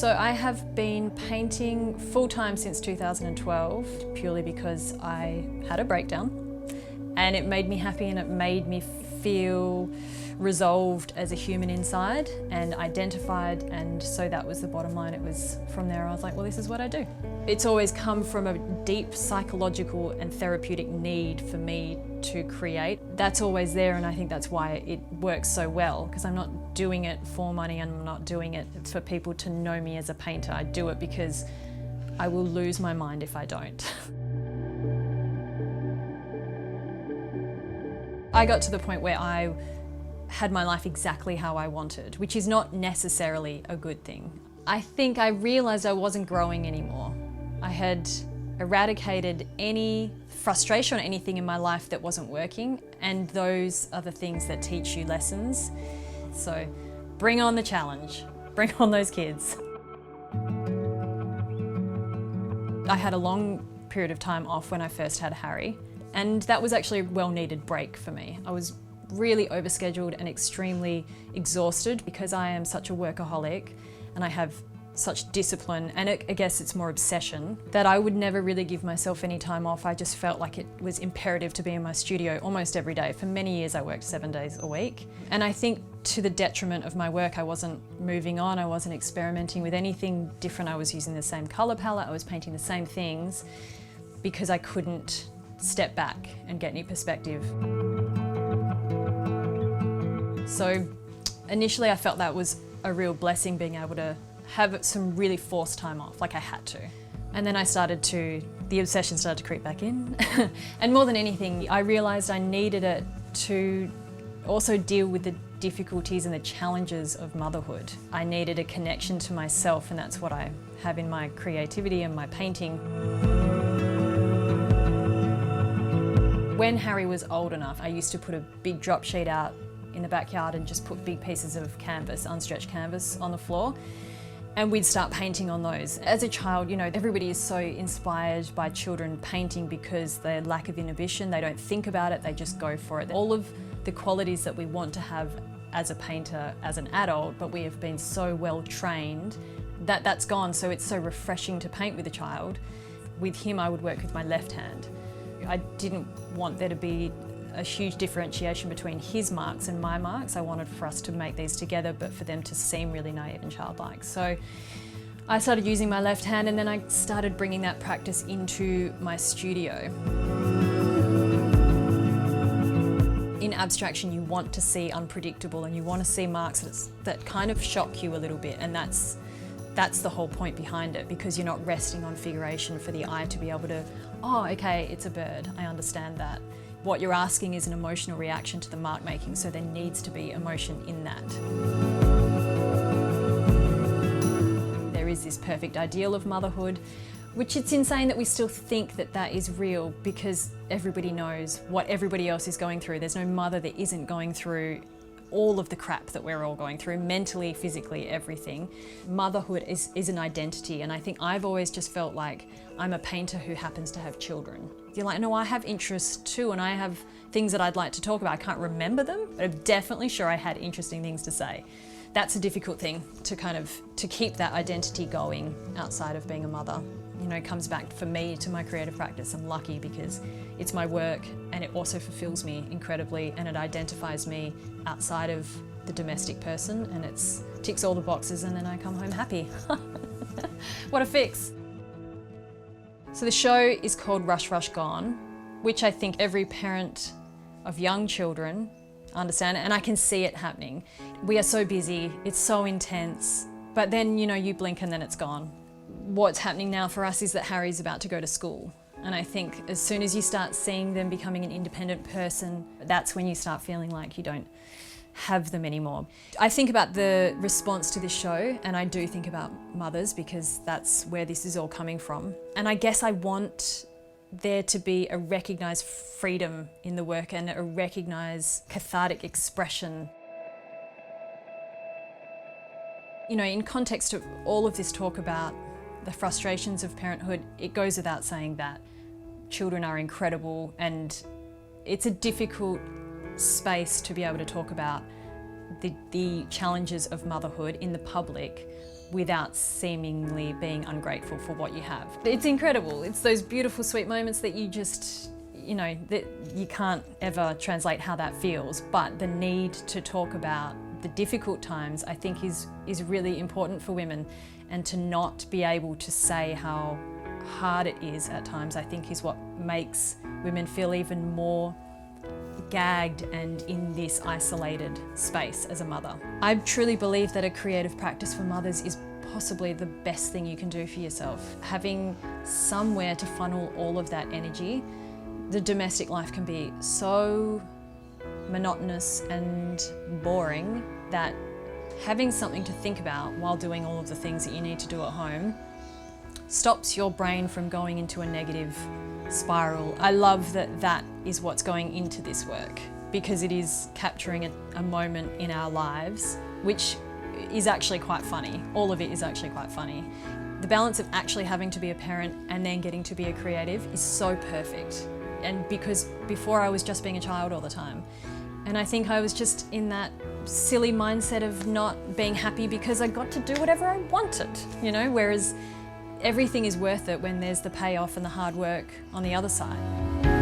So I have been painting full-time since 2012, purely because I had a breakdown and it made me happy and it made me feel resolved as a human inside and identified, and so that was the bottom line. It was from there I was like, well, this is what I do. It's always come from a deep psychological and therapeutic need for me to create. That's always there, and I think that's why it works so well, because I'm not doing it for money and I'm not doing it for people to know me as a painter. I do it because I will lose my mind if I don't. I got to the point where I had my life exactly how I wanted, which is not necessarily a good thing. I think I realised I wasn't growing anymore. I had eradicated any frustration or anything in my life that wasn't working, and those are the things that teach you lessons. So bring on the challenge, bring on those kids. I had a long period of time off when I first had Harry, and that was actually a well-needed break for me. I was really overscheduled and extremely exhausted because I am such a workaholic and I have such discipline, and I guess it's more obsession, that I would never really give myself any time off. I just felt like it was imperative to be in my studio almost every day. For many years I worked 7 days a week, and I think to the detriment of my work, I wasn't moving on, I wasn't experimenting with anything different. I was using the same colour palette, I was painting the same things because I couldn't step back and get any perspective. So initially I felt that was a real blessing, being able to have some really forced time off, like I had to. And then the obsession started to creep back in. And more than anything, I realised I needed it to also deal with the difficulties and the challenges of motherhood. I needed a connection to myself, and that's what I have in my creativity and my painting. When Harry was old enough, I used to put a big drop sheet out in the backyard and just put big pieces of canvas, unstretched canvas, on the floor. And we'd start painting on those. As a child, you know, everybody is so inspired by children painting because their lack of inhibition, they don't think about it, they just go for it. All of the qualities that we want to have as a painter, as an adult, but we have been so well trained that that's gone. So it's so refreshing to paint with a child. With him, I would work with my left hand. I didn't want there to be a huge differentiation between his marks and my marks. I wanted for us to make these together, but for them to seem really naive and childlike. So I started using my left hand, and then I started bringing that practice into my studio. In abstraction, you want to see unpredictable, and you want to see marks that kind of shock you a little bit, and that's the whole point behind it, because you're not resting on figuration for the eye to be able to, oh, okay, it's a bird, I understand that. What you're asking is an emotional reaction to the mark making, so there needs to be emotion in that. There is this perfect ideal of motherhood, which it's insane that we still think that that is real, because everybody knows what everybody else is going through. There's no mother that isn't going through all of the crap that we're all going through, mentally, physically, everything. Motherhood is an identity, and I think I've always just felt like I'm a painter who happens to have children. You're like, no, I have interests too, and I have things that I'd like to talk about. I can't remember them, but I'm definitely sure I had interesting things to say. That's a difficult thing to keep that identity going outside of being a mother. You know, it comes back for me to my creative practice. I'm lucky because it's my work, and it also fulfills me incredibly, and it identifies me outside of the domestic person, and it ticks all the boxes, and then I come home happy. What a fix. So the show is called Rush Rush Gone, which I think every parent of young children understand, and I can see it happening. We are so busy, it's so intense, but then, you know, you blink and then it's gone. What's happening now for us is that Harry's about to go to school, and I think as soon as you start seeing them becoming an independent person, that's when you start feeling like you don't have them anymore. I think about the response to this show, and I do think about mothers because that's where this is all coming from. And I guess I want there to be a recognised freedom in the work and a recognised cathartic expression. You know, in context of all of this talk about the frustrations of parenthood, it goes without saying that children are incredible, and it's a difficult space to be able to talk about the challenges of motherhood in the public without seemingly being ungrateful for what you have. It's incredible. It's those beautiful, sweet moments that you just, you know, that you can't ever translate how that feels, but the need to talk about the difficult times, I think is really important for women, and to not be able to say how hard it is at times, I think is what makes women feel even more gagged and in this isolated space as a mother. I truly believe that a creative practice for mothers is possibly the best thing you can do for yourself. Having somewhere to funnel all of that energy. The domestic life can be so monotonous and boring that having something to think about while doing all of the things that you need to do at home stops your brain from going into a negative spiral. I love that that is what's going into this work, because it is capturing a moment in our lives which is actually quite funny. All of it is actually quite funny. The balance of actually having to be a parent and then getting to be a creative is so perfect. And because before I was just being a child all the time. And I think I was just in that silly mindset of not being happy because I got to do whatever I wanted, you know, whereas everything is worth it when there's the payoff and the hard work on the other side.